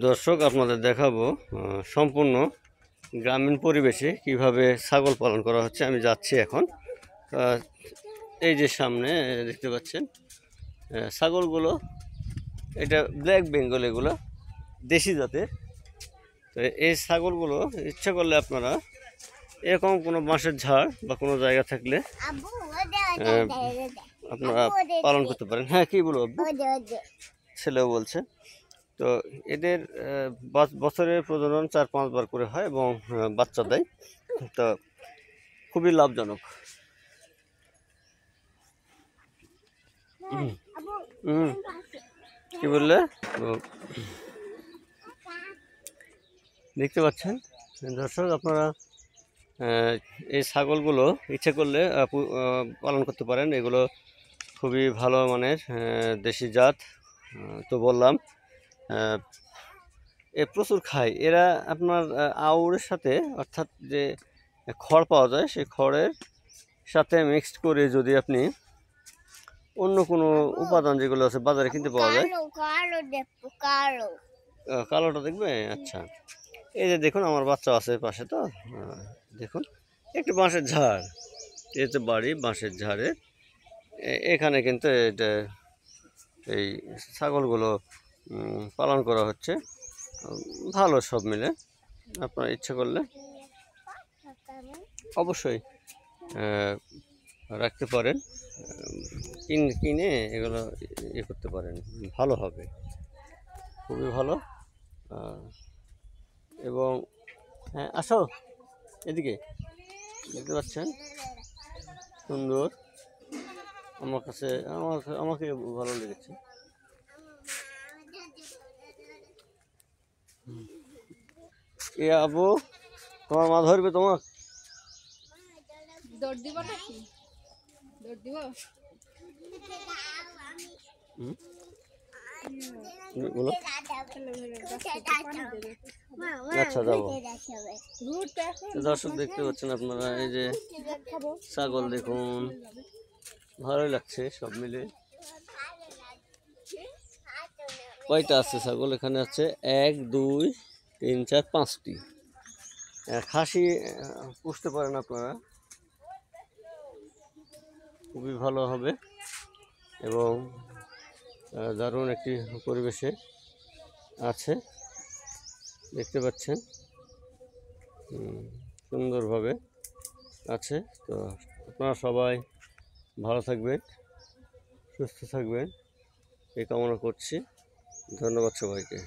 দর্শক আপনাদের দেখাবো সম্পূর্ণ গ্রামীণ পরিবেশে কিভাবে ছাগল পালন করা হচ্ছে। আমি যাচ্ছি এখন। এই যে সামনে দেখতে পাচ্ছেন ছাগলগুলো, এটা ব্ল্যাক বেঙ্গল, এগুলো দেশি জাতের। তো এই ছাগলগুলো ইচ্ছা করলে আপনারা এরকম কোনো বাঁশের ঝাড় বা কোনো জায়গা থাকলে আপনারা পালন করতে পারেন। হ্যাঁ, কি বলবো, ছেলেও বলছে। তো এদের বছরে প্রজনন 4-5 বার করে হয় এবং বাচ্চা দেয়। তো খুবই লাভজনক। কি বললে? দেখতে পাচ্ছেন দর্শক আপনারা, এই ছাগলগুলো ইচ্ছে করলে পালন করতে পারেন। এগুলো খুবই ভালো মানের দেশি জাত। তো বললাম এ প্রচুর খায় এরা। আপনার আউরের সাথে, অর্থাৎ যে খড় পাওয়া যায় সেই খড়ের সাথে মিক্সড করে যদি আপনি অন্য কোনো উপাদান যেগুলো আছে বাজারে কিনতে পাওয়া যায়, কালোটা দেখবে। আচ্ছা, এই যে দেখুন আমার বাচ্চা আছে পাশে। তো দেখুন একটি বাঁশের ঝাড়, এই যে বাড়ি বাঁশের ঝাড়ে, এখানে কিন্তু এটা এই ছাগলগুলো পালন করা হচ্ছে। ভালো সব মিলে। আপনার ইচ্ছে করলে অবশ্যই রাখতে পারেন, কিনে এগুলো ইয়ে করতে পারেন, ভালো হবে, খুবই ভালো। এবং হ্যাঁ, আসো এদিকে। দেখতে পাচ্ছেন সুন্দর, আমার কাছে আমাকে ভালো লেগেছে। এ আবু, তোমার মা ধরবে তোমার? দৌড় দিব নাকি? দৌড় দিব? বলো। আচ্ছা, যাবো। দর্শক দেখতে পাচ্ছেন আপনারা, এই যে ছাগল দেখুন, ভালোই লাগছে সব মিলে। কয়টা আছে ছাগল এখানে? আছে 1, 2, 3, 4, 5টি। খাসি পুষতে পারেন আপনারা, খুবই ভালো হবে এবং দারুণ একটি পরিবেশে আছে। দেখতে পাচ্ছেন সুন্দরভাবে আছে। তো আপনারা সবাই ভালো থাকবেন, সুস্থ থাকবেন এই কামনা করছি। ধন্যবাদ সবাইকে।